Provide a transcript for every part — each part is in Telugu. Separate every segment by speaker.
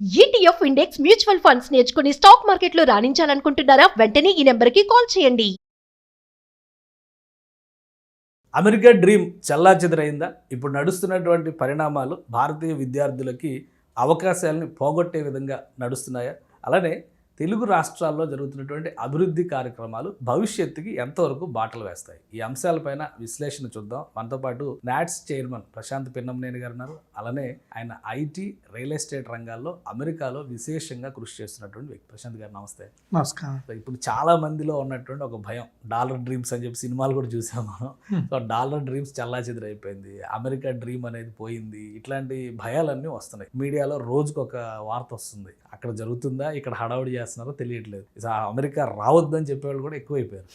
Speaker 1: ఈటీఎఫ్ ఇండెక్స్ మ్యూచువల్ ఫండ్స్ నేర్చుకుని స్టాక్ మార్కెట్లో రాణించాలనుకుంటున్నారా? వెంటనే ఈ నెంబర్కి కాల్ చేయండి.
Speaker 2: అమెరికా డ్రీమ్ చెల్లాచెదరైందా? ఇప్పుడు నడుస్తున్నటువంటి పరిణామాలు భారతీయ విద్యార్థులకి అవకాశాలని పోగొట్టే విధంగా నడుస్తున్నాయా? అలానే తెలుగు రాష్ట్రాల్లో జరుగుతున్నటువంటి అభివృద్ధి కార్యక్రమాలు భవిష్యత్తుకి ఎంతవరకు బాటలు వేస్తాయి? ఈ అంశాలపైన విశ్లేషణ చూద్దాం. మనతో పాటు నాట్స్ చైర్మన్ ప్రశాంత్ పిన్నంనేని గారు ఉన్నారు. అలానే ఆయన ఐటీ, రియల్ ఎస్టేట్ రంగాల్లో అమెరికాలో విశేషంగా కృషి చేస్తున్నటువంటి వ్యక్తి. ప్రశాంత్ గారు నమస్తే.
Speaker 3: నమస్కారం.
Speaker 2: ఇప్పుడు చాలా మందిలో ఉన్నటువంటి ఒక భయం, డాలర్ డ్రీమ్స్ అని చెప్పి సినిమాలు కూడా చూసాం మనం. సో డాలర్ డ్రీమ్స్ చెల్లాచెదరైపోయింది, అమెరికా డ్రీమ్ అనేది పోయింది, ఇట్లాంటి భయాలన్నీ వస్తున్నాయి. మీడియాలో రోజుకు ఒక వార్త వస్తుంది, అక్కడ జరుగుతుందా, ఇక్కడ హడావుడి చేస్తున్నారో తెలియట్లేదు. అమెరికా రావద్దని చెప్పేవాళ్ళు కూడా ఎక్కువైపోయారు.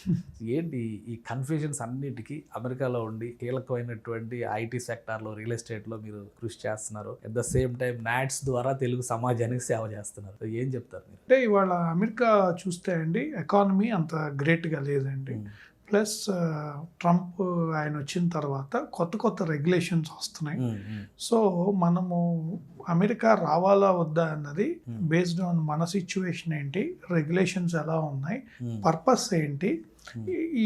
Speaker 2: ఏంటి ఈ కన్ఫ్యూజన్స్ అన్నిటికీ అమెరికాలో ఉండి కీలకమైనటువంటి ఐటీ సెక్టార్లో, రియల్ ఎస్టేట్లో మీరు కృషి చేస్తున్నారు. At the same time NATS ద్వారా తెలుగు సమాజానికి సేవ చేస్తున్నారు. ఏం చెప్తారు మీరు?
Speaker 3: అంటే ఇవాళ అమెరికా చూస్తే అండి, ఎకానమీ అంత గ్రేట్గా లేదండి. ప్లస్ ట్రంప్ ఆయన వచ్చిన తర్వాత కొత్త రెగ్యులేషన్స్ వస్తున్నాయి. సో మనము అమెరికా రావాలా వద్దా అన్నది బేస్డ్ ఆన్ మన సిచ్యువేషన్ ఏంటి, రెగ్యులేషన్స్ ఎలా ఉన్నాయి, పర్పస్ ఏంటి,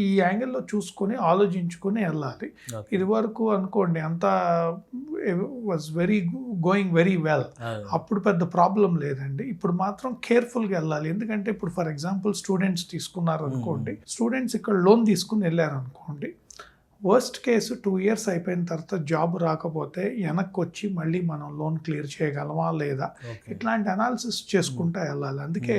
Speaker 3: ఈ యాంగిల్లో చూసుకొని ఆలోచించుకొని వెళ్ళాలి. ఇది వరకు అనుకోండి అంతా వాజ్ గోయింగ్ వెరీ వెల్, అప్పుడు పెద్ద ప్రాబ్లం లేదండి. ఇప్పుడు మాత్రం కేర్ఫుల్గా వెళ్ళాలి. ఎందుకంటే ఇప్పుడు ఫర్ ఎగ్జాంపుల్ స్టూడెంట్స్ తీసుకున్నారు అనుకోండి, స్టూడెంట్స్ ఇక్కడ లోన్ తీసుకుని వెళ్ళారు అనుకోండి, వర్స్ట్ కేసు 2 years అయిపోయిన తర్వాత జాబ్ రాకపోతే వెనక్కి వచ్చి మళ్ళీ మనం లోన్ క్లియర్ చేయగలమా లేదా, ఇట్లాంటి అనాలిసిస్ చేసుకుంటూ వెళ్ళాలి. అందుకే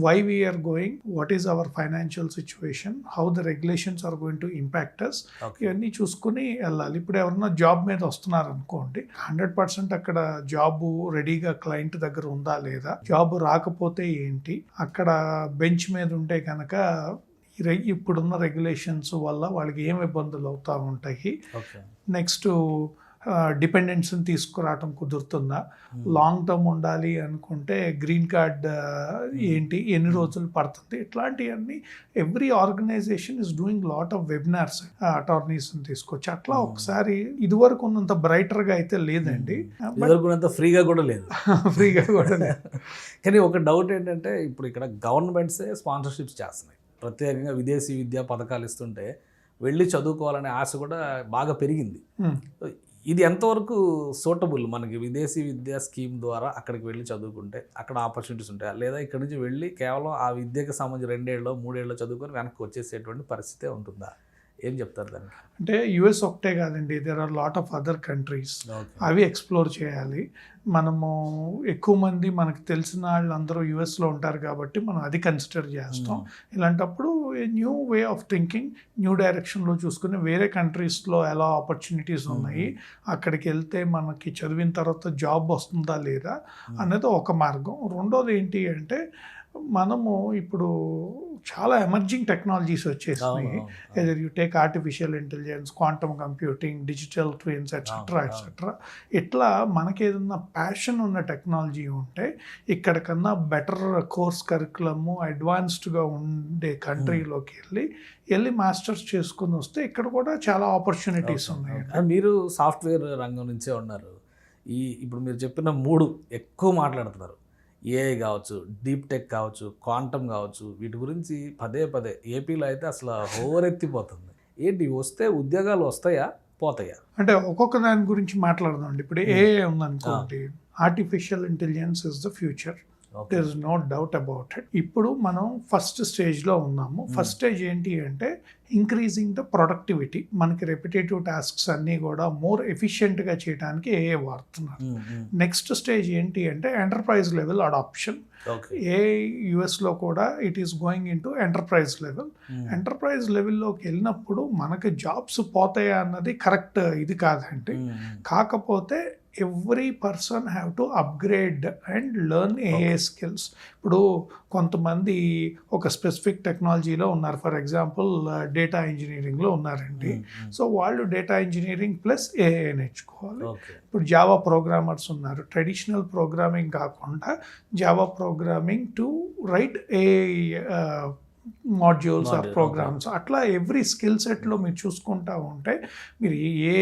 Speaker 3: why we're going, what is our financial situation, how the regulations are going to impact us, ఇవన్నీ చూసుకుని వెళ్ళాలి. ఇప్పుడు ఎవరన్నా జాబ్ మీద వస్తున్నారు అనుకోండి, 100% అక్కడ జాబ్ రెడీగా క్లయింట్ దగ్గర ఉందా లేదా, జాబ్ రాకపోతే ఏంటి, అక్కడ బెంచ్ మీద ఉంటే కనుక ఇప్పుడున్న రెగ్యులేషన్స్ వల్ల వాళ్ళకి ఏం ఇబ్బందులు అవుతూ ఉంటాయి. నెక్స్ట్ డిపెండెన్స్ని తీసుకురావటం కుదురుతుందా, లాంగ్ టర్మ్ ఉండాలి అనుకుంటే గ్రీన్ కార్డ్ ఏంటి, ఎన్ని రోజులు పడుతుంది, ఇట్లాంటివన్నీ every organization is doing lot of webinars, అటార్నీస్ని తీసుకొచ్చి అట్లా ఒకసారి ఇదివరకు ఉన్నంత బ్రైటర్గా అయితే లేదండి,
Speaker 2: ఫ్రీగా కూడా లేదు.
Speaker 3: ఫ్రీగా కూడా లేదు.
Speaker 2: కానీ ఒక డౌట్ ఏంటంటే, ఇప్పుడు ఇక్కడ గవర్నమెంట్సే స్పాన్సర్షిప్స్ చేస్తున్నాయి, ప్రత్యేకంగా విదేశీ విద్యా పథకాలు ఇస్తుంటే వెళ్ళి చదువుకోవాలనే ఆశ కూడా బాగా పెరిగింది. ఇది ఎంతవరకు సూటబుల్? మనకి విదేశీ విద్యా స్కీమ్ ద్వారా అక్కడికి వెళ్ళి చదువుకుంటే అక్కడ ఆపర్చునిటీస్ ఉంటాయా, లేదా ఇక్కడ నుంచి వెళ్ళి కేవలం ఆ విద్యకు సంబంధించి 2 ఏళ్ళు 3 ఏళ్ళు చదువుకొని వెనక్కి వచ్చేసేటువంటి పరిస్థితి ఉంటుందా? ఏం చెప్తారు దానికి?
Speaker 3: అంటే యుఎస్ ఒకటే కాదండి, there are lot of other countries, అవి ఎక్స్ప్లోర్ చేయాలి. మనము ఎక్కువ మంది మనకు తెలిసిన వాళ్ళు అందరూ యుఎస్లో ఉంటారు కాబట్టి మనం అది కన్సిడర్ చేస్తాం. ఇలాంటప్పుడు new way of thinking, new డైరెక్షన్లో చూసుకుని వేరే కంట్రీస్లో ఎలా ఆపర్చునిటీస్ ఉన్నాయి, అక్కడికి వెళ్తే మనకి చదివిన తర్వాత జాబ్ వస్తుందా లేదా అనేది ఒక మార్గం. రెండోది ఏంటి అంటే, మనము ఇప్పుడు చాలా ఎమర్జింగ్ టెక్నాలజీస్ వచ్చేసినాయి. Either you take artificial intelligence, quantum computing, digital twins etcetera. ఇట్లా మనకి ఏదన్నా ప్యాషన్ ఉన్న టెక్నాలజీ ఉంటే ఇక్కడ కన్నా బెటర్ కోర్స్ కరికులము, అడ్వాన్స్డ్గా ఉండే కంట్రీలోకి వెళ్ళి మాస్టర్స్ చేసుకుని వస్తే ఇక్కడ కూడా చాలా ఆపర్చునిటీస్ ఉన్నాయి.
Speaker 2: మీరు సాఫ్ట్వేర్ రంగం నుంచే ఉన్నారు. ఇప్పుడు మీరు చెప్పిన 3 ఎక్కువ మాట్లాడుతున్నారు. ఏఐ కావచ్చు, డీప్ టెక్ కావచ్చు, క్వాంటమ్ కావచ్చు, వీటి గురించి పదే ఏపీలో అయితే అసలు హోరెత్తిపోతుంది. ఏంటి వస్తే ఉద్యోగాలు వస్తాయా పోతాయా?
Speaker 3: అంటే ఒక్కొక్క దాని గురించి మాట్లాడదామండి. ఇప్పుడు ఏఐ ఉందనుకోండి, artificial intelligence is the future, there is no doubt about it. ఇప్పుడు మనం ఫస్ట్ స్టేజ్లో ఉన్నాము. ఫస్ట్ స్టేజ్ ఏంటి అంటే ఇంక్రీజింగ్ ద ప్రొడక్టివిటీ. మనకి రెపిటేటివ్ టాస్క్స్ అన్నీ కూడా మోర్ ఎఫిషియెంట్గా చేయడానికి ఏఐ వాడుతున్నారు. నెక్స్ట్ స్టేజ్ ఏంటి అంటే ఎంటర్ప్రైజ్ లెవెల్ అడాప్షన్. ఏఐ యుఎస్లో కూడా it is going in to enterprise level. Enterprise లెవెల్లోకి వెళ్ళినప్పుడు మనకి జాబ్స్ పోతాయా అన్నది కరెక్ట్ ఇది కాదండి. కాకపోతే every person have to upgrade and learn AI skills. ఇప్పుడు కొంతమంది ఒక స్పెసిఫిక్ టెక్నాలజీలో ఉన్నారు, ఫర్ ఎగ్జాంపుల్ డేటా ఇంజనీరింగ్లో ఉన్నారండి. సో వాళ్ళు డేటా ఇంజనీరింగ్ ప్లస్ ఏఐ నేర్చుకోవాలి. ఇప్పుడు జావా ప్రోగ్రామర్స్ ఉన్నారు, ట్రెడిషనల్ ప్రోగ్రామింగ్ కాకుండా Java programming to write AI modules or
Speaker 2: Module,
Speaker 3: programs అట్లా ఎవ్రీ స్కిల్ సెట్లో మీరు చూసుకుంటా ఉంటే మీరు ఏ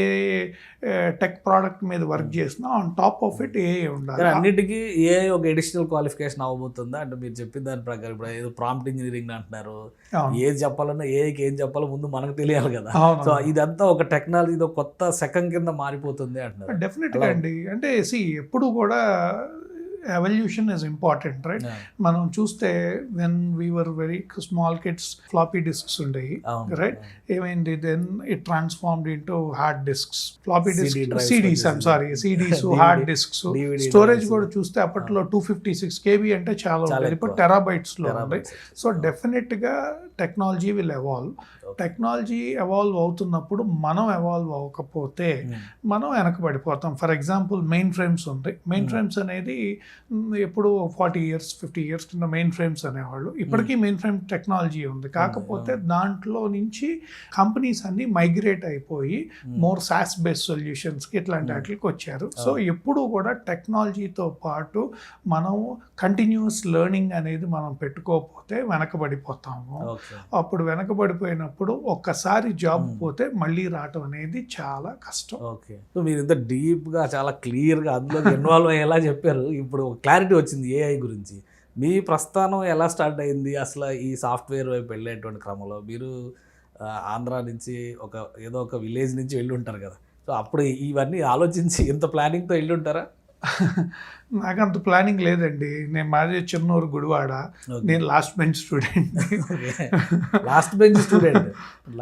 Speaker 3: టెక్ ప్రోడక్ట్ మీద వర్క్ చేసినా on top of it AI ఉండాలి.
Speaker 2: కానీ అన్నిటికీ ఏ ఒక ఎడిషనల్ క్వాలిఫికేషన్ అవ్వబోతుందా అంటే మీరు చెప్పిన దాని ప్రకారం ఇప్పుడు ఏదో ప్రాంప్ట్ ఇంజనీరింగ్ అంటున్నారు,
Speaker 3: అవును.
Speaker 2: ఏది చెప్పాలన్నా ఏకి ఏం చెప్పాలో ముందు మనకు తెలియాలి కదా.
Speaker 3: అవును.
Speaker 2: సో ఇదంతా ఒక టెక్నాలజీ కొత్త శకం కింద మారిపోతుంది అంటున్నారు.
Speaker 3: డెఫినెట్గా అండి. అంటే ఎప్పుడు కూడా ఎవల్యూషన్ ఇస్ ఇంపార్టెంట్, రైట్? మనం చూస్తే when we are very small kids floppy disks ఉండేవి, రైట్? ఏమైంది, then it transformed into hard disks, floppy disk, CDs, CDs, hard disks. Storage కూడా చూస్తే అప్పట్లో 256 KB అంటే చాలా ఉండేది, ఇప్పుడు టెరాబైట్స్లో ఉంది. సో డెఫినెట్గా technology will evolve. Technology evolve అవుతున్నప్పుడు మనం ఎవాల్వ్ అవ్వకపోతే మనం వెనకబడిపోతాం. ఫర్ ఎగ్జాంపుల్ మెయిన్ ఫ్రేమ్స్ ఉంది. మెయిన్ ఫ్రేమ్స్ అనేది ఎప్పుడు 40 years 50 years కింద మెయిన్ ఫ్రేమ్స్ అనేవాళ్ళు. ఇప్పటికీ మెయిన్ ఫ్రేమ్ టెక్నాలజీ ఉంది, కాకపోతే దాంట్లో నుంచి కంపెనీస్ అన్ని మైగ్రేట్ అయిపోయి మోర్ సాస్ బేస్డ్ సొల్యూషన్స్కి ఇట్లాంటి వాటికి వచ్చారు. సో ఎప్పుడు కూడా టెక్నాలజీతో పాటు మనం కంటిన్యూస్ లెర్నింగ్ అనేది మనం పెట్టుకోకపోతే వెనకబడిపోతాము. అప్పుడు వెనకబడిపోయినప్పుడు ఒక్కసారి జాబ్ పోతే మళ్ళీ రావటం అనేది చాలా కష్టం.
Speaker 2: ఓకే, సో మీరు ఇంత డీప్గా చాలా క్లియర్గా అందులో ఇన్వాల్వ్ అయ్యేలా చెప్పారు. ఇప్పుడు క్లారిటీ వచ్చింది ఏఐ గురించి. మీ ప్రస్థానం ఎలా స్టార్ట్ అయింది అసలు ఈ సాఫ్ట్వేర్ వైపు వెళ్ళేటువంటి క్రమంలో? మీరు ఆంధ్ర నుంచి ఏదో ఒక విలేజ్ నుంచి వెళ్ళి ఉంటారు కదా, సో అప్పుడు ఇవన్నీ ఆలోచించి ఇంత ప్లానింగ్తో వెళ్ళి ఉంటారా?
Speaker 3: నాకు అంత ప్లానింగ్ లేదండి. నేను మాది చెన్నూరు, గుడివాడ. నేను లాస్ట్ బెంచ్ స్టూడెంట్.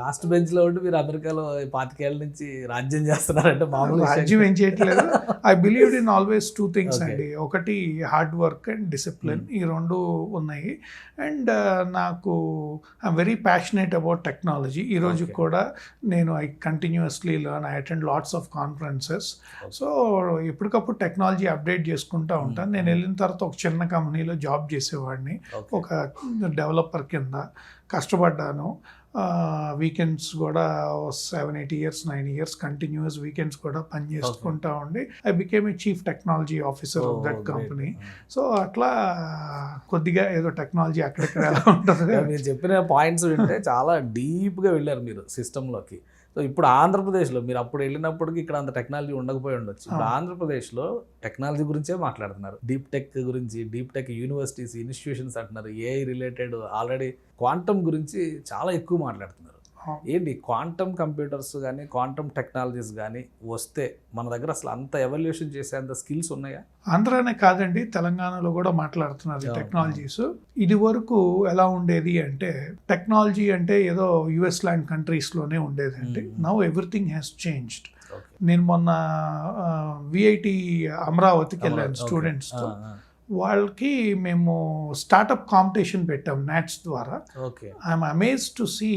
Speaker 2: లాస్ట్ బెంచ్లో ఉండి మీరు అమెరికాలో 25 ఏళ్ళ నుంచి రాజ్యం చేస్తున్నారంటే మామూలు
Speaker 3: రాజ్యం ఏం చేయట్లేదు. I believe in always 2 things అండి. ఒకటి హార్డ్ వర్క్ అండ్ డిసిప్లిన్, ఈ రెండు ఉన్నాయి. అండ్ నాకు I'm very passionate about technology. ఈరోజు కూడా నేను I continuously learn, I attend lots of conferences. So ఎప్పటికప్పుడు టెక్నాలజీ అప్డేట్ చేసుకుంటూ ఉంటాను. నేను వెళ్ళిన తర్వాత ఒక చిన్న కంపెనీలో జాబ్ చేసేవాడిని, ఒక డెవలపర్ కింద కష్టపడ్డాను. వీకెండ్స్ కూడా 7-8 years 9 years కంటిన్యూస్ వీకెండ్స్ కూడా పని చేసుకుంటా ఉండి I became a chief technology officer of that company. So అట్లా కొద్దిగా ఏదో టెక్నాలజీ అక్కడిక్కడ ఎలా ఉంటుంది.
Speaker 2: మీరు చెప్పిన పాయింట్స్ వింటే చాలా డీప్గా వెళ్ళారు మీరు సిస్టంలోకి. సో ఇప్పుడు ఆంధ్రప్రదేశ్లో మీరు అప్పుడు వెళ్ళినప్పటికీ ఇక్కడ అంత టెక్నాలజీ ఉండకపోయి ఉండొచ్చు. ఇప్పుడు ఆంధ్రప్రదేశ్లో టెక్నాలజీ గురించే మాట్లాడుతున్నారు, డీప్ టెక్ గురించి, డీప్ టెక్ యూనివర్సిటీస్, ఇన్స్టిట్యూషన్స్ అంటున్నారు, ఏఐ రిలేటెడ్, ఆల్రెడీ క్వాంటమ్ గురించి చాలా ఎక్కువ మాట్లాడుతున్నారు. ఏంటి క్వాంటమ్ కంప్యూటర్స్ కానీ క్వాంటమ్ టెక్నాలజీస్ కానీ వస్తే మన దగ్గర అసలు అంత ఎవల్యూషన్ చేసేంత స్కిల్స్ ఉన్నాయా?
Speaker 3: ఆంధ్రానే కాదండి, తెలంగాణలో కూడా మాట్లాడుతున్నారు టెక్నాలజీస్. ఇది వరకు ఎలా ఉండేది అంటే టెక్నాలజీ అంటే ఏదో US లాంటి కంట్రీస్లోనే ఉండేదండి. Now everything has changed. నేను మొన్న VIT అమరావతికి వెళ్ళాను స్టూడెంట్స్తో. వాళ్ళకి మేము స్టార్టప్ కాంపిటీషన్ పెట్టాం నాట్స్ ద్వారా. I'm amazed to see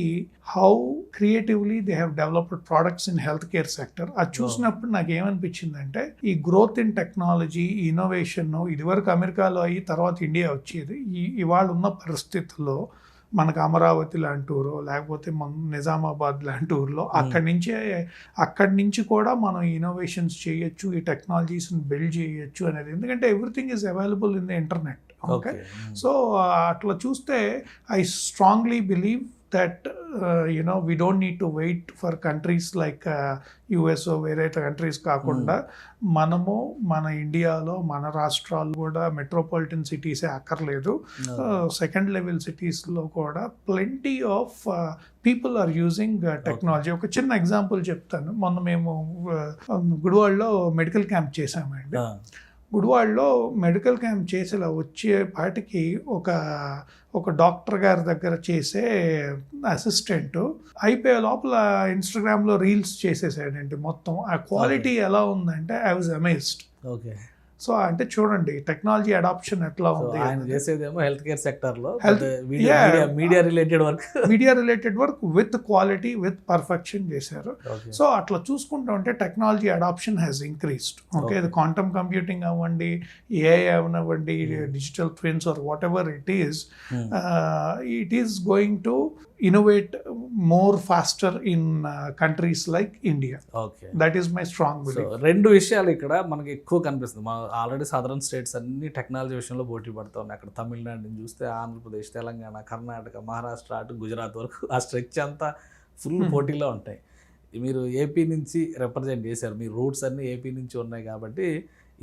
Speaker 3: how creatively they have developed products in health care sector. అది చూసినప్పుడు నాకు ఏమనిపించిందంటే ఈ గ్రోత్ ఇన్ టెక్నాలజీ, ఇన్నోవేషన్ ఇదివరకు అమెరికాలో అయ్యి తర్వాత ఇండియా వచ్చేది. ఇవాళ ఉన్న పరిస్థితుల్లో మనకు అమరావతి లాంటి ఊరో లేకపోతే మన నిజామాబాద్ లాంటి ఊర్లో అక్కడి నుంచి కూడా మనం ఇన్నోవేషన్స్ చేయొచ్చు, ఈ టెక్నాలజీస్ని బిల్డ్ చేయొచ్చు అనేది. ఎందుకంటే everything is available in the internet. Okay, so అట్లా చూస్తే I strongly believe that we don't need to wait for countries like US వేరే కంట్రీస్ కాకుండా మనము మన ఇండియాలో మన రాష్ట్రాలు కూడా మెట్రోపాలిటన్ సిటీసే అక్కర్లేదు, సెకండ్ లెవెల్ సిటీస్లో కూడా plenty of people are using technology. ఒక చిన్న ఎగ్జాంపుల్ చెప్తాను. మొన్న మేము గుడివాడలో మెడికల్ క్యాంప్ చేసామండి. గుడివాడలో మెడికల్ క్యాంప్ చేసేలా వచ్చేపాటికి ఒక డాక్టర్ గారి దగ్గర చేసే అసిస్టెంట్ అయిపోయే లోపల ఇన్స్టాగ్రామ్లో రీల్స్ చేసేసాడండి మొత్తం. ఆ క్వాలిటీ ఎలా ఉందంటే I was amazed.
Speaker 2: Okay,
Speaker 3: so అంటే చూడండి టెక్నాలజీ అడాప్షన్ ఎట్లా ఉంది.
Speaker 2: ఆయన చేసేదేమో హెల్త్ కేర్ సెక్టర్లో media related work with quality with perfection చేశారు. సో అట్లా చూసుకుంటూ ఉంటే technology adoption has increased. Okay, ఇది క్వాంటమ్ కంప్యూటింగ్ అవ్వండి, ఏఐ అవ్వండి, digital twins or whatever it is going to innovate more faster in countries like India. Okay,
Speaker 3: that is my strong belief.
Speaker 2: So రెండు విషయాలు ఇక్కడ మనకి ఎక్కువ కనిపిస్తుంది. మన ఆల్రెడీ సదరన్ స్టేట్స్ అన్ని టెక్నాలజీ విషయంలో పోటీ పడుతూ ఉన్నాయి. అక్కడ తమిళనాడుని చూస్తే ఆంధ్రప్రదేశ్, తెలంగాణ, కర్ణాటక, మహారాష్ట్ర అటు గుజరాత్ వరకు ఆ స్ట్రెచ్ అంతా ఫుల్ పోటీలో ఉంటాయి. మీరు ఏపీ నుంచి రిప్రజెంట్ చేశారు, మీ రూట్స్ అన్నీ ఏపీ నుంచి ఉన్నాయి కాబట్టి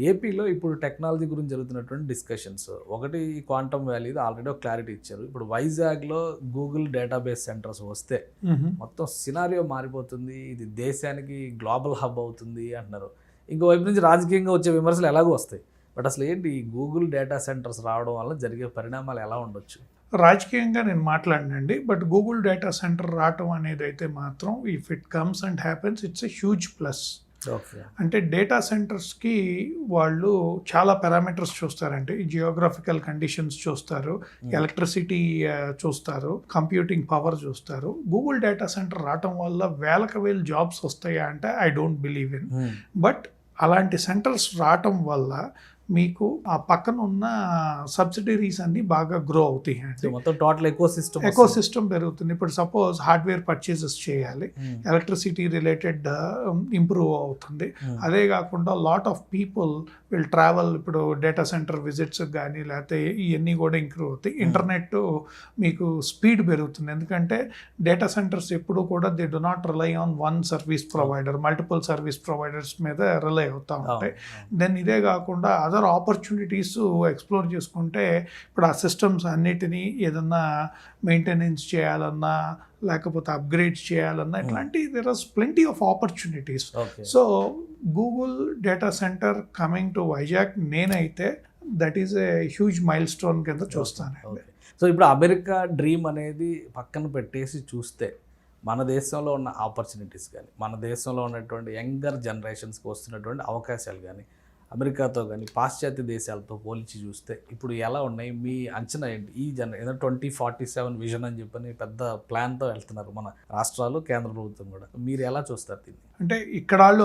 Speaker 2: ఏపీలో ఇప్పుడు టెక్నాలజీ గురించి జరుగుతున్నటువంటి డిస్కషన్స్ ఒకటి క్వాంటమ్ వ్యాలీది ఆల్రెడీ ఒక క్లారిటీ ఇచ్చారు. ఇప్పుడు వైజాగ్లో గూగుల్ డేటాబేస్ సెంటర్స్ వస్తే మొత్తం సినారియో మారిపోతుంది, ఇది దేశానికి గ్లోబల్ హబ్ అవుతుంది అంటున్నారు. ఇంకోవైపు నుంచి రాజకీయంగా వచ్చే విమర్శలు ఎలాగో వస్తాయి. బట్ అసలు ఏంటి ఈ గూగుల్ డేటా సెంటర్స్ రావడం వల్ల జరిగే పరిణామాలు ఎలా ఉండొచ్చు?
Speaker 3: రాజకీయంగా నేను మాట్లాడినండి, బట్ గూగుల్ డేటా సెంటర్ రావటం అనేది అయితే మాత్రం if it comes and happens it's a huge plus. అంటే డేటా సెంటర్స్కి వాళ్ళు చాలా పారామీటర్స్ చూస్తారంటే జియోగ్రఫికల్ కండిషన్స్ చూస్తారు, ఎలక్ట్రిసిటీ చూస్తారు, కంప్యూటింగ్ పవర్ చూస్తారు. గూగుల్ డేటా సెంటర్ రావటం వల్ల వేలకు వేలు జాబ్స్ వస్తాయా అంటే I don't believe in. But అలాంటి సెంటర్స్ రావటం వల్ల మీకు ఆ పక్కన ఉన్న సబ్సిడరీస్ అన్ని బాగా గ్రో అవుతాయి అండి.
Speaker 2: మొత్తం టోటల్ ఎకో
Speaker 3: సిస్టమ్ పెరుగుతుంది. ఇప్పుడు సపోజ్ హార్డ్వేర్ పర్చేసెస్ చేయాలి, ఎలక్ట్రిసిటీ రిలేటెడ్ ఇంప్రూవ్ అవుతుంది. అదే కాకుండా lot of people will travel. ఇప్పుడు డేటా సెంటర్ విజిట్స్ కానీ లేకపోతే ఇవన్నీ కూడా ఇంప్రూవ్ అవుతాయి. ఇంటర్నెట్ మీకు స్పీడ్ పెరుగుతుంది, ఎందుకంటే డేటా సెంటర్స్ ఎప్పుడు కూడా they do not rely on one service provider, multiple service providers మీద రిలై అవుతూ ఉంటాయి. దెన్ ఇదే కాకుండా అదర్ ఆపర్చునిటీస్ ఎక్స్ప్లోర్ చేసుకుంటే ఇప్పుడు ఆ సిస్టమ్స్ అన్నిటినీ ఏదన్నా మెయింటెనెన్స్ చేయాలన్నా లేకపోతే అప్గ్రేడ్స్ చేయాలన్నా ఇట్లాంటి there are plenty of opportunities. So Google data center coming to Vizag నేనైతే that is a huge milestone కింద చూస్తానండి.
Speaker 2: సో ఇప్పుడు అమెరికా డ్రీమ్ అనేది పక్కన పెట్టేసి చూస్తే మన దేశంలో ఉన్న ఆపర్చునిటీస్ కానీ, మన దేశంలో ఉన్నటువంటి యంగర్ జనరేషన్స్కి వస్తున్నటువంటి అవకాశాలు కానీ, అమెరికాతో కానీ పాశ్చాత్య దేశాలతో పోల్చి చూస్తే ఇప్పుడు ఎలా ఉన్నాయి? మీ అంచనా ఏంటి? ఈ ఏదో 2047 విజన్ అని చెప్పని పెద్ద ప్లాన్తో వెళ్తున్నారు మన రాష్ట్రాలు, కేంద్ర ప్రభుత్వం కూడా. మీరు ఎలా చూస్తారు దీన్ని?
Speaker 3: అంటే ఇక్కడ వాళ్ళు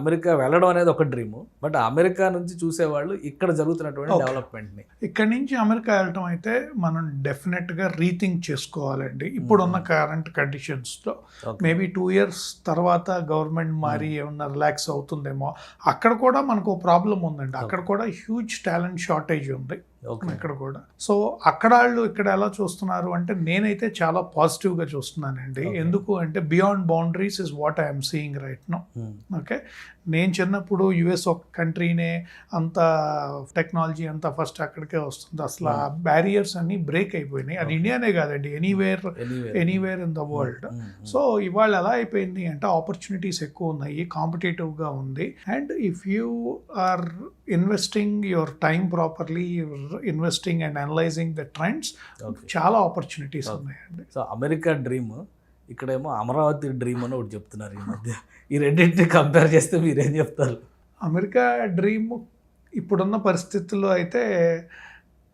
Speaker 2: అమెరికా వెళ్ళడం అనేది ఒక డ్రీము, బట్ అమెరికా నుంచి చూసేవాళ్ళు ఇక్కడ జరుగుతున్నటువంటి డెవలప్మెంట్ని.
Speaker 3: ఇక్కడ నుంచి అమెరికా వెళ్ళటం అయితే మనం డెఫినెట్గా రీథింక్ చేసుకోవాలండి. ఇప్పుడున్న కరెంట్ కండిషన్స్లో మేబీ 2 years తర్వాత గవర్నమెంట్ మారి ఏమన్నా రిలాక్స్ అవుతుందేమో. అక్కడ కూడా మనకు ప్రాబ్లం ఉందండి, అక్కడ కూడా హ్యూజ్ టాలెంట్ షార్టేజ్ ఉంది ఇక్కడ కూడా. సో అక్కడ వాళ్ళు ఇక్కడ ఎలా చూస్తున్నారు అంటే నేనైతే చాలా పాజిటివ్గా చూస్తున్నానండి. ఎందుకు అంటే beyond boundaries is what I'm seeing right now. Okay, నేను చిన్నప్పుడు యుఎస్ ఒక కంట్రీనే అంత టెక్నాలజీ అంతా ఫస్ట్ అక్కడికే వస్తుంది. అసలు ఆ బ్యారియర్స్ అన్ని బ్రేక్ అయిపోయినాయి. అది ఇండియానే కాదండి, anywhere in the world. So ఇవాళ ఎలా అయిపోయింది అంటే ఆపర్చునిటీస్ ఎక్కువ ఉన్నాయి, కాంపిటేటివ్గా ఉంది. And if you are investing your time properly, investing and analysing the trends, చాలా ఆపర్చునిటీస్ ఉన్నాయండి.
Speaker 2: సో అమెరికా డ్రీమ్, ఇక్కడేమో అమరావతి డ్రీమ్ అని ఒకటి చెప్తున్నారు ఈ మధ్య. ఈ రెండింటిని కంపేర్ చేస్తే మీరేం చెప్తారు?
Speaker 3: అమెరికా డ్రీమ్ ఇప్పుడున్న పరిస్థితుల్లో అయితే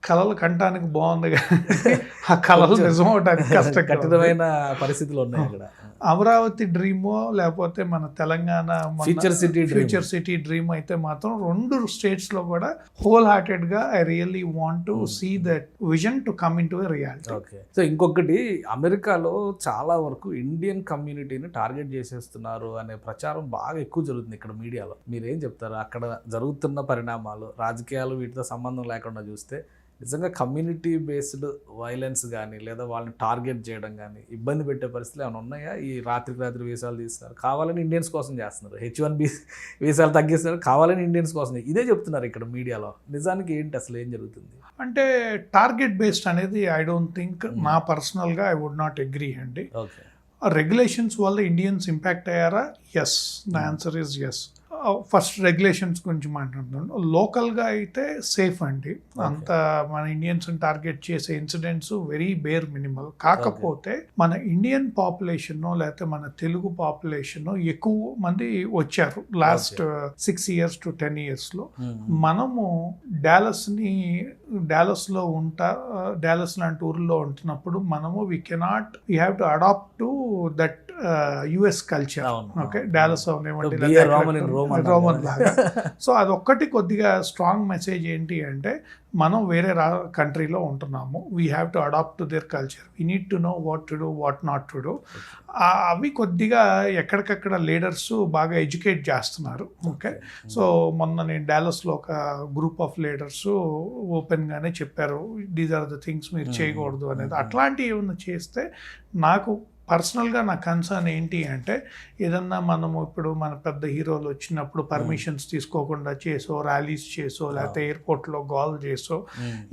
Speaker 3: కళలు కంటానికి బాగుంది కానీ ఆ కళలు నిజం అవడానికి
Speaker 2: కఠినమైన పరిస్థితులు ఉన్నాయి అక్కడ.
Speaker 3: అమరావతి డ్రీమో లేకపోతే మన తెలంగాణ
Speaker 2: ఫ్యూచర్
Speaker 3: సిటీ డ్రీమ్ అయితే మాత్రం 2 స్టేట్స్లో కూడా హోల్ హార్టెడ్గా I really want to see that vision to come in to a reality.
Speaker 2: Okay, so ఇంకొకటి అమెరికాలో చాలా వరకు ఇండియన్ కమ్యూనిటీని టార్గెట్ చేసేస్తున్నారు అనే ప్రచారం బాగా ఎక్కువ జరుగుతుంది ఇక్కడ మీడియాలో. మీరేం చెప్తారు? అక్కడ జరుగుతున్న పరిణామాలు, రాజకీయాలు వీటితో సంబంధం లేకుండా చూస్తే నిజంగా కమ్యూనిటీ బేస్డ్ వైలెన్స్ కానీ లేదా వాళ్ళని టార్గెట్ చేయడం కానీ ఇబ్బంది పెట్టే పరిస్థితులు ఏమైనా ఉన్నాయా? ఈ రాత్రి వీసాలు తీస్తున్నారు, కావాలని ఇండియన్స్ కోసం చేస్తున్నారు. H1B వీసాలు తగ్గిస్తున్నారు, కావాలని ఇండియన్స్ కోసం. ఇదే చెప్తున్నారు ఇక్కడ మీడియాలో. నిజానికి ఏంటి అసలు ఏం జరుగుతుంది?
Speaker 3: అంటే టార్గెట్ బేస్డ్ అనేది ఐ డోంట్ థింక్, నా పర్సనల్గా ఐ వుడ్ నాట్ అగ్రీ అండి.
Speaker 2: ఓకే,
Speaker 3: రెగ్యులేషన్స్ వల్ల ఇండియన్స్ ఇంపాక్ట్ అయ్యారా? Yes, the answer is yes. First regulations గురించి మాట్లాడుతున్నాను. లోకల్గా అయితే సేఫ్ అండి, అంత మన ఇండియన్స్ని టార్గెట్ చేసే ఇన్సిడెంట్స్ వెరీ బేర్ మినిమల్. కాకపోతే మన ఇండియన్ పాపులేషన్ లేకపోతే మన తెలుగు పాపులేషన్ ఎక్కువ మంది వచ్చారు లాస్ట్ 6 years to 10 years. మనము డాలస్లో డాలస్ లాంటి ఊర్లో ఉంటున్నప్పుడు మనము we have to adapt to that US culture.
Speaker 2: అవును,
Speaker 3: ఓకే,
Speaker 2: అవును.
Speaker 3: డాలస్ అవనివ్వండి,
Speaker 2: So, be a Roman in Rome అన్నారు
Speaker 3: రోమన్
Speaker 2: కదా.
Speaker 3: లాగా. సో అదొక్కటి కొద్దిగా స్ట్రాంగ్ మెసేజ్ ఏంటి అంటే మనం వేరే కంట్రీలో ఉంటున్నాము, we have to adapt to their culture, we need to know what to do, what not to do. అవి కొద్దిగా ఎక్కడికక్కడ లీడర్స్ బాగా ఎడ్యుకేట్ చేస్తున్నారు. ఓకే, సో మొన్న నేను డాలస్లో ఒక గ్రూప్ ఆఫ్ లీడర్స్ ఓపెన్గానే చెప్పారు, దీస్ ఆర్ ద థింగ్స్ మీరు చేయకూడదు అనేది. అట్లాంటివి ఏమన్నా చేస్తే నాకు పర్సనల్గా నా కన్సర్న్ ఏంటి అంటే, ఏదన్నా మనము ఇప్పుడు మన పెద్ద హీరోలు వచ్చినప్పుడు పర్మిషన్స్ తీసుకోకుండా చేసో, ర్యాలీస్ చేసో, లేకపోతే ఎయిర్పోర్ట్లో గోల్ చేసో,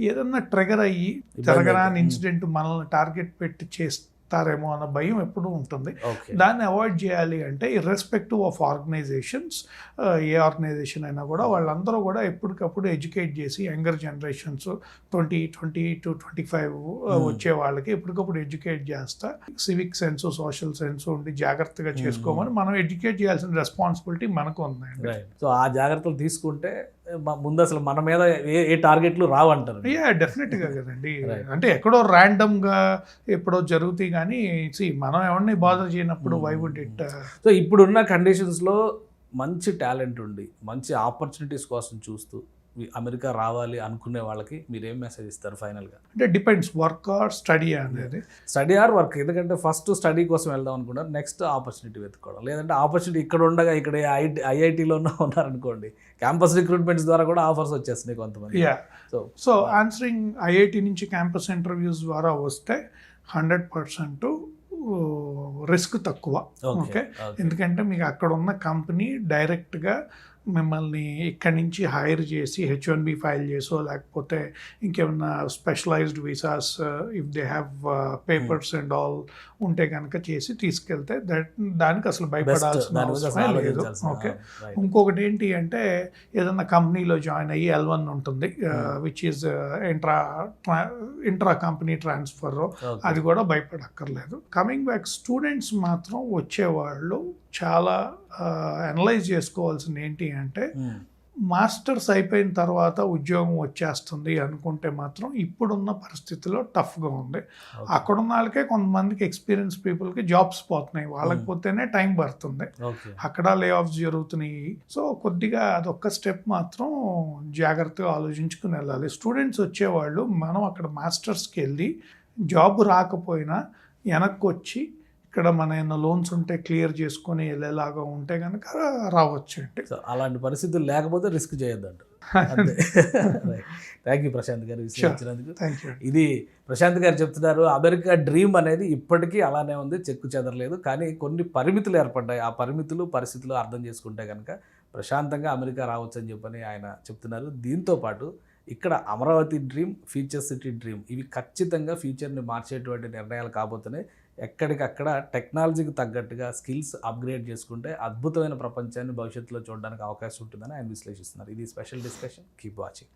Speaker 3: ఏదన్నా ట్రిగర్ అయ్యి జరగరాని ఇన్సిడెంట్ మనల్ని టార్గెట్ పెట్టి చేస్తారేమో అన్న భయం ఎప్పుడూ ఉంటుంది. దాన్ని అవాయిడ్ చేయాలి అంటే ఇర్రెస్పెక్టివ్ ఆఫ్ ఆర్గనైజేషన్స్, ఏ ఆర్గనైజేషన్ అయినా కూడా వాళ్ళందరూ కూడా ఎప్పటికప్పుడు ఎడ్యుకేట్ చేసి యంగర్ జనరేషన్స్ 20 to 25 వచ్చే వాళ్ళకి ఎప్పటికప్పుడు ఎడ్యుకేట్ చేస్తా, సివిక్ సెన్స్, సోషల్ సెన్స్ ఉండి జాగ్రత్తగా చేసుకోమని మనం ఎడ్యుకేట్ చేయాల్సిన రెస్పాన్సిబిలిటీ మనకు ఉందండి.
Speaker 2: సో ఆ జాగ్రత్తలు తీసుకుంటే ముందు అసలు మన మీద ఏ టార్గెట్లు రావంటారు.
Speaker 3: డెఫినెట్గా కదండి. అంటే ఎక్కడో ర్యాండమ్గా ఎప్పుడో జరుగుతాయి కానీ మనం ఎవరిని బాధ చేయనప్పుడు వై వుడ్ ఇట్.
Speaker 2: సో ఇప్పుడున్న కండిషన్స్లో మంచి టాలెంట్ ఉండి మంచి ఆపర్చునిటీస్ కోసం చూస్తూ అమెరికా రావాలి అనుకునే వాళ్ళకి మీరు ఏం మెసేజ్ ఇస్తారు ఫైనల్గా?
Speaker 3: అంటే డిపెండ్స్, వర్క్ ఆర్ స్టడీ అనేది.
Speaker 2: స్టడీ ఆర్ వర్క్, ఎందుకంటే ఫస్ట్ స్టడీ కోసం వెళ్దాం అనుకున్నారు, నెక్స్ట్ ఆపర్చునిటీ వెతుక్కోవడం, లేదంటే ఆపర్చునిటీ ఇక్కడ ఉండగా ఇక్కడ ఐఐటీలో ఉన్నారనుకోండి, క్యాంపస్ రిక్రూట్మెంట్స్ ద్వారా కూడా ఆఫర్స్ వచ్చేస్తున్నాయి కొంతమంది.
Speaker 3: సో ఆన్సరింగ్ ఐఐటి నుంచి క్యాంపస్ ఇంటర్వ్యూస్ ద్వారా వస్తే 100% రిస్క్ తక్కువ. ఓకే, ఎందుకంటే మీకు అక్కడ ఉన్న కంపెనీ డైరెక్ట్గా మిమ్మల్ని ఇక్కడి నుంచి హైర్ చేసి H1B ఫైల్ చేసో, లేకపోతే ఇంకేమన్నా specialised visas if they have papers and all ఉంటే కనుక చేసి తీసుకెళ్తే దానికి అసలు భయపడాల్సిన అవసరమే లేదు. ఓకే, ఇంకొకటి ఏంటి అంటే ఏదన్నా కంపెనీలో జాయిన్ అయ్యి L1 ఉంటుంది, which is intra company transfer, అది కూడా భయపడక్కర్లేదు. కమింగ్ బ్యాక్, స్టూడెంట్స్ మాత్రం వచ్చేవాళ్ళు చాలా అనలైజ్ చేసుకోవాల్సింది ఏంటి అంటే, మాస్టర్స్ అయిపోయిన తర్వాత ఉద్యోగం వచ్చేస్తుంది అనుకుంటే మాత్రం ఇప్పుడున్న పరిస్థితిలో టఫ్గా ఉంది. అక్కడున్న వాళ్ళకే కొంతమందికి ఎక్స్పీరియన్స్ పీపుల్కి జాబ్స్ పోతున్నాయి, వాళ్ళకి పోతేనే టైం పడుతుంది, అక్కడ లే ఆఫ్స్ జరుగుతున్నాయి. సో కొద్దిగా అదొక్క స్టెప్ మాత్రం జాగ్రత్తగా ఆలోచించుకుని వెళ్ళాలి. స్టూడెంట్స్ వచ్చేవాళ్ళు మనం అక్కడ మాస్టర్స్కి వెళ్ళి జాబ్ రాకపోయినా వెనక్కి వచ్చి ఇక్కడ మన ఏమైనా లోన్స్ ఉంటే క్లియర్ చేసుకొని వెళ్ళేలాగా ఉంటే కనుక రావచ్చు అండి.
Speaker 2: సో అలాంటి పరిస్థితులు లేకపోతే రిస్క్ చేయొద్దంట. థ్యాంక్ యూ ప్రశాంత్ గారు విశ్లేషించినందుకు. ఇది ప్రశాంత్ గారు చెప్తున్నారు, అమెరికా డ్రీమ్ అనేది ఇప్పటికీ అలానే ఉంది, చెక్కు చెదరలేదు, కానీ కొన్ని పరిమితులు ఏర్పడ్డాయి. ఆ పరిస్థితులు అర్థం చేసుకుంటే కనుక ప్రశాంతంగా అమెరికా రావచ్చు అని చెప్పని ఆయన చెప్తున్నారు. దీంతోపాటు ఇక్కడ Amaravati dream, future city dream, ఇవి ఖచ్చితంగా ఫ్యూచర్ని మార్చేటువంటి నిర్ణయాలు కాబోతున్నాయి. ఎక్కడికక్కడ టెక్నాలజీకి తగ్గట్టుగా స్కిల్స్ అప్గ్రేడ్ చేసుకుంటే అద్భుతమైన ప్రపంచాన్ని భవిష్యత్తులో చూడడానికి అవకాశం ఉంటుందని ఆయన విశ్లేషిస్తున్నారు. ఇది స్పెషల్ డిస్కషన్. Keep watching.